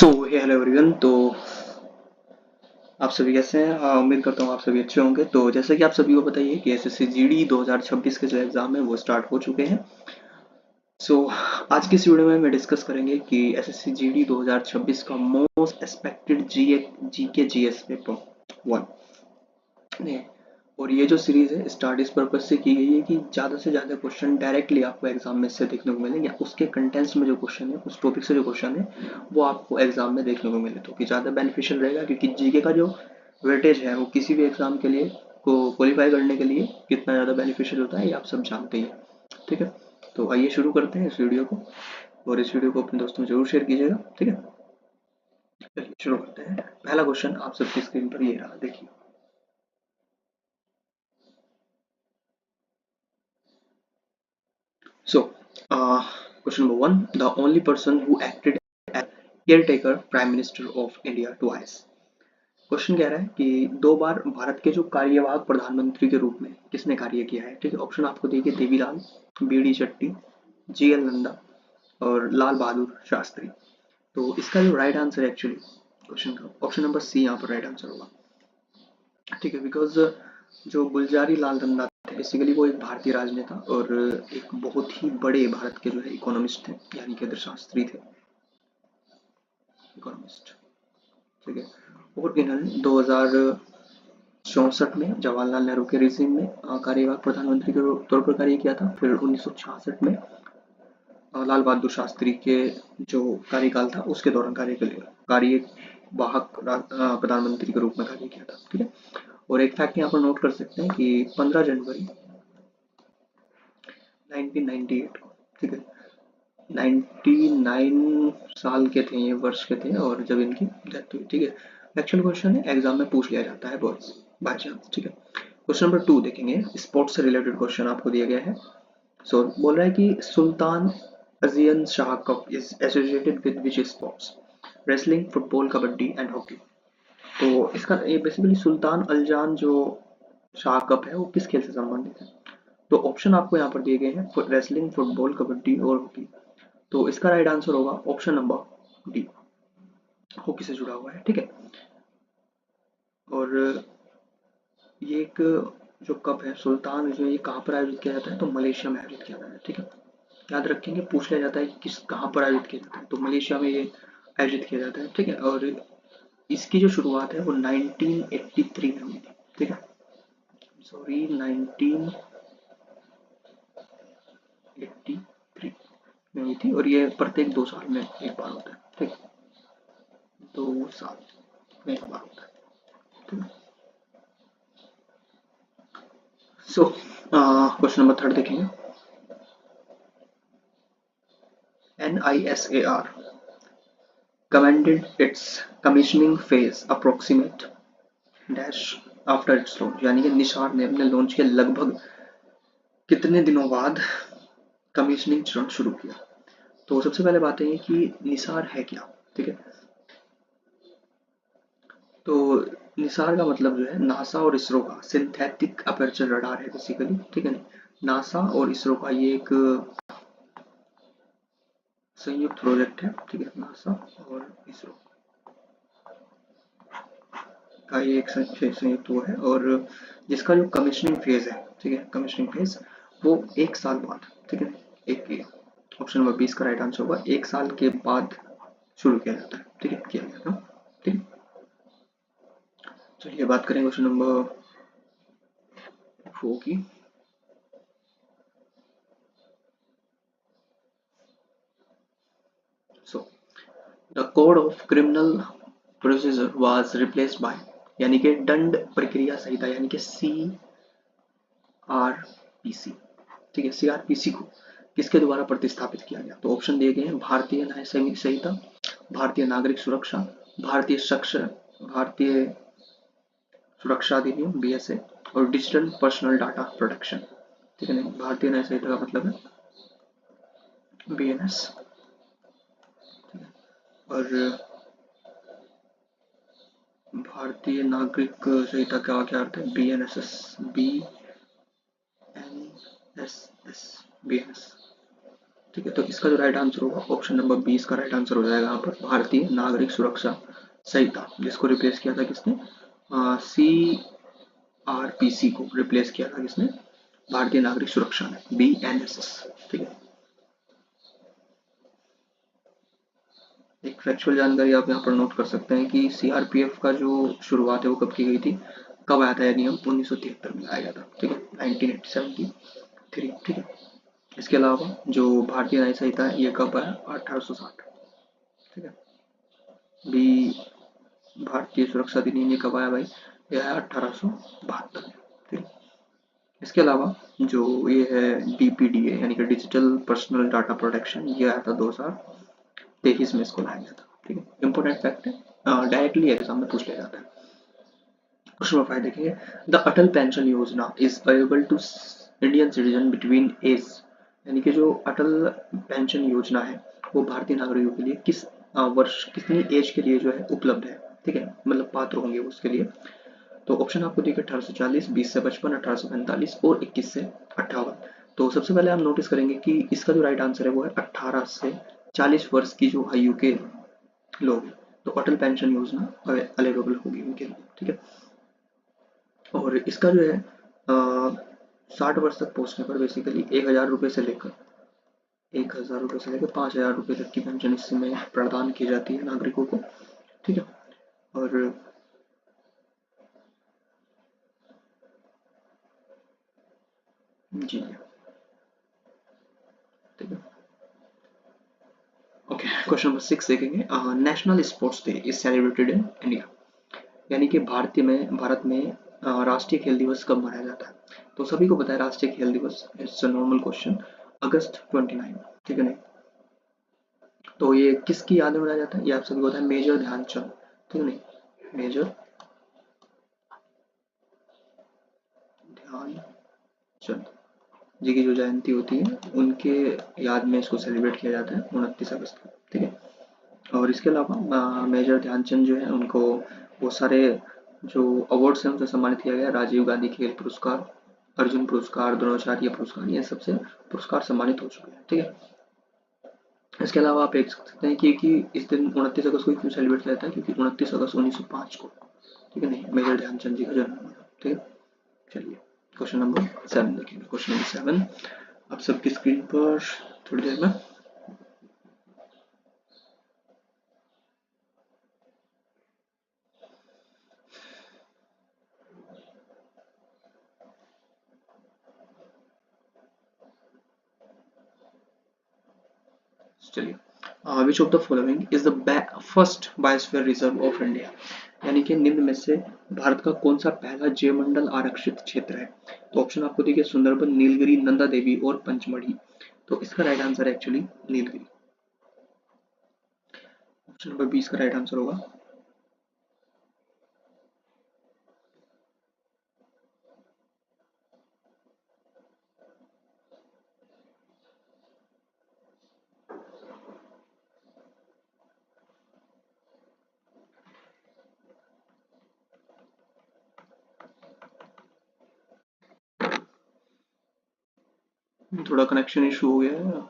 सो हे hello everyone. तो आप सभी कैसे हैं? उम्मीद करता हूँ आप सभी अच्छे होंगे। तो जैसे कि आप सभी को पता ही है कि एसएससी जीडी 2026 के जो एग्ज़ाम है वो स्टार्ट हो चुके हैं। सो आज की इस वीडियो में मैं डिस्कस करेंगे कि एसएससी जीडी 2026 का most expected GK GS paper one ने। और ये जो सीरीज़ है स्टार्ट इस पर्पज से की गई है कि ज़्यादा से ज़्यादा क्वेश्चन डायरेक्टली आपको एग्जाम में से देखने को मिले, या उसके कंटेंट्स में जो क्वेश्चन है, उस टॉपिक से जो क्वेश्चन है वो आपको एग्जाम में देखने को मिले, तो कि ज़्यादा बेनिफिशियल रहेगा। क्योंकि जीके का जो वेटेज है वो किसी भी एग्जाम के लिए को क्वालिफाई करने के लिए कितना ज़्यादा बेनिफिशियल होता है ये आप सब जानते ही हैं। ठीक है, तो आइए शुरू करते हैं इस वीडियो को, और इस वीडियो को अपने दोस्तों में जरूर शेयर कीजिएगा। ठीक है, चलिए शुरू करते हैं। पहला क्वेश्चन आप सबकी स्क्रीन पर ये रहा, देखिए। So, question number one: the only person who acted as caretaker prime minister of India twice. Question कह रहा है कि दो बार भारत के जो कार्यवाहक प्रधानमंत्री के रूप में किसने कार्य किया है। ठीक है, ऑप्शन आपको देखिए: देवीलाल, बीडी चट्टी, जीएल नंदा और लाल बहादुर शास्त्री। तो इसका जो राइट आंसर है एक्चुअली क्वेश्चन का, ऑप्शन नंबर सी यहाँ पर राइट आंसर होगा। ठीक है, बिकॉज जो गुलजारी लाल नंदा थे बेसिकली वो एक भारतीय राजनेता और एक बहुत ही बड़े भारत के जो है इकोनॉमिस्ट थे, यानी कि अर्थशास्त्री थे, इकोनॉमिस्ट। ठीक है, और इन्होंने 2064 में जवाहरलाल नेहरू के रिजीम में कार्यवाहक प्रधानमंत्री के तौर पर कार्य किया था। फिर 1966 में लाल बहादुर शास्त्री के जो कार्यकाल था उसके दौरान कार्यवाहक प्रधानमंत्री के रूप में कार्य किया था। ठीक है, और एक फैक्ट यहाँ पर नोट कर सकते हैं कि 15 जनवरी 1998 को, ठीक है, 99 साल के थे, ये वर्ष के थे और जब इनकी डेथ हुई। ठीक है, एक्चुअल क्वेश्चन है, एग्जाम में पूछ लिया जाता है बॉयज बाय चांस। ठीक है, क्वेश्चन नंबर 2 देखेंगे, स्पोर्ट्स से रिलेटेड क्वेश्चन आपको दिया गया है। सो बोल रहा है कि Sultan Azlan Shah cup is associated with which sports? Wrestling, football, kabaddi and hockey. तो इसका ये बेसिकली सुल्तान अल्जान जो शाह कप है वो किस खेल से संबंधित है? तो ऑप्शन आपको यहाँ पर दिए गए हैं: रेसलिंग, फुटबॉल, कबड्डी और हॉकी। तो इसका राइट आंसर होगा ऑप्शन नंबर डी, हॉकी से जुड़ा हुआ है। ठीक है, और ये एक जो कप है सुल्तान जो ये कहाँ पर आयोजित किया जाता है? तो मलेशिया में आयोजित किया जाता है। ठीक है, याद रखेंगे, पूछ लिया जाता है कि किस कहाँ पर आयोजित किया जाता है, तो मलेशिया में ये आयोजित किया जाता है। ठीक है, और इसकी जो शुरुआत है वो 1983 में हुई थी। ठीक है, सॉरी 1983 में हुई थी, और ये प्रत्येक 2 साल में एक बार होता है। ठीक, 2 साल में एक बार होता है। ठीक है, सो क्वेश्चन नंबर 3 देखेंगे। NISAR commended its commissioning phase approximate dash after its launch, यानी कि निसार ने अपने लॉन्च के लगभग कितने दिनों बाद कमीशनिंग चरण शुरू किया? तो सबसे पहले बात है कि निसार है क्या। ठीक है, तो निसार का मतलब जो है नासा और इसरो का सिंथेटिक अपर्चर रडार है बेसिकली। ठीक है, नासा और इसरो का ये एक संयुक्त प्रोजेक्ट है। ठीक है, नासा और इसरो का ये एक संयुक्त वो है, और जिसका जो कमीशनिंग फेज है, ठीक है, कमीशनिंग फेज वो 1 साल बाद, ठीक है, एक ऑप्शन नंबर 20 का राइट आंसर होगा, 1 साल के बाद शुरू किया जाता है। ठीक है, किया गया था। ठीक है, चलिए बात करें क्वेश्चन नंबर 4 की। So the code of criminal procedure was replaced by, यानी कि दंड प्रक्रिया संहिता, यानी कि CRPC। ठीक है, CRPC को किसके द्वारा प्रतिस्थापित किया गया? तो ऑप्शन दिए गए हैं: भारतीय न्याय संहिता, भारतीय नागरिक सुरक्षा, भारतीय सुरक्षा अधिनियम BSA और डिजिटल पर्सनल डाटा प्रोटेक्शन। ठीक है, नहीं, भारतीय न्याय संहिता का मतलब है BNS, और भारतीय नागरिक संहिता का क्या अर्थ है? BNSS, BNSS, BNS। ठीक है, तो इसका जो राइट आंसर होगा ऑप्शन नंबर 20 का राइट आंसर हो जाएगा यहाँ पर भारतीय नागरिक सुरक्षा संहिता, जिसको रिप्लेस किया था किसने, CRPC को रिप्लेस किया था किसने, भारतीय नागरिक सुरक्षा ने, BNSS। ठीक है, एक फैक्चुअल जानकारी आप यहाँ पर नोट कर सकते हैं कि CRPF का जो शुरुआत है वो कब की गई थी, कब आया था यह नियम, 1973 में आया गया था। ठीक है, 1973। ठीक है, इसके अलावा जो भारतीय न्याय संहिता है ये कब आया, 1860। ठीक है, बी भारतीय सुरक्षा अधिनियम ये कब आया भाई, यह है 1872 में। ठीक है, इसके अलावा जो ये है DPDA यानी कि डिजिटल पर्सनल डाटा प्रोटेक्शन, ये आया था 2023 में इसको लाया गया था। ठीक है, इंपॉर्टेंट फैक्ट है, डायरेक्टली एग्जाम में पूछ लिया जाता है। क्वेश्चन नंबर 5 देखिए, the Atal Pension Yojana is available to Indian citizen between age, यानी कि जो अटल पेंशन योजना है वो भारतीय नागरिकों के लिए किस वर्ष, कितनी एज के लिए जो है उपलब्ध है। ठीक है, मतलब पात्र होंगे उसके लिए। तो ऑप्शन आपको दिए 1840, 20 से 55, 1845 और 21 से 58। तो सबसे पहले हम नोटिस करेंगे कि इसका जो राइट आंसर है वो है 18 से 40 वर्ष की जो आयु के लोग हैं, तो अटल पेंशन योजना अवेलेबल होगी उनके लिए। ठीक है, और इसका जो है 60 वर्ष तक पहुंचने पर बेसिकली 1,000 रुपये से लेकर 1,000 रुपये से लेकर 5,000 रुपये तक की पेंशन इसमें प्रदान की जाती है नागरिकों को। ठीक है, और जी ठीक है, ओके, क्वेश्चन नंबर 6 देखेंगे, national sports day is celebrated in India, यानी कि भारत में राष्ट्रीय खेल दिवस कब मनाया जाता है। तो सभी को पता है राष्ट्रीय खेल दिवस, इट्स अ नॉर्मल क्वेश्चन, अगस्त 29। ठीक है नहीं, तो ये किसकी याद में मनाया जाता है, ये आप सभी को पता है, मेजर ध्यानचंद। ठीक है नहीं, मेजर ध्यानचंद जी की जो जयंती होती है उनके याद में इसको सेलिब्रेट किया जाता है 29 अगस्त को। ठीक है, और इसके अलावा मेजर ध्यानचंद जो है उनको बहुत सारे जो अवार्ड्स हैं उनसे सम्मानित किया गया, राजीव गांधी खेल पुरस्कार, अर्जुन पुरस्कार, द्रोणाचार्य पुरस्कार, ये सबसे पुरस्कार सम्मानित हो चुके हैं। ठीक है, इसके अलावा आप देख सकते हैं कि इस दिन 29 अगस्त को क्यों सेलिब्रेट किया जाता है, क्योंकि 29 अगस्त 1905 को, ठीक है नहीं, मेजर ध्यानचंद जी का जन्म हुआ था। ठीक है, चलिए क्वेश्चन नंबर 7 देखेंगे, क्वेश्चन नंबर 7 आप सबकी स्क्रीन पर थोड़ी देर में। चलिए, which of the following is the first biosphere reserve of India, यानी कि निम्न में से भारत का कौन सा पहला जैवमंडल आरक्षित क्षेत्र है। तो ऑप्शन आपको देखिए, सुंदरबन, नीलगिरी, नंदा देवी और पंचमढ़ी। तो इसका राइट आंसर है एक्चुअली नीलगिरी, ऑप्शन नंबर 20 का राइट आंसर होगा। थोड़ा कनेक्शन इशू हो गया है।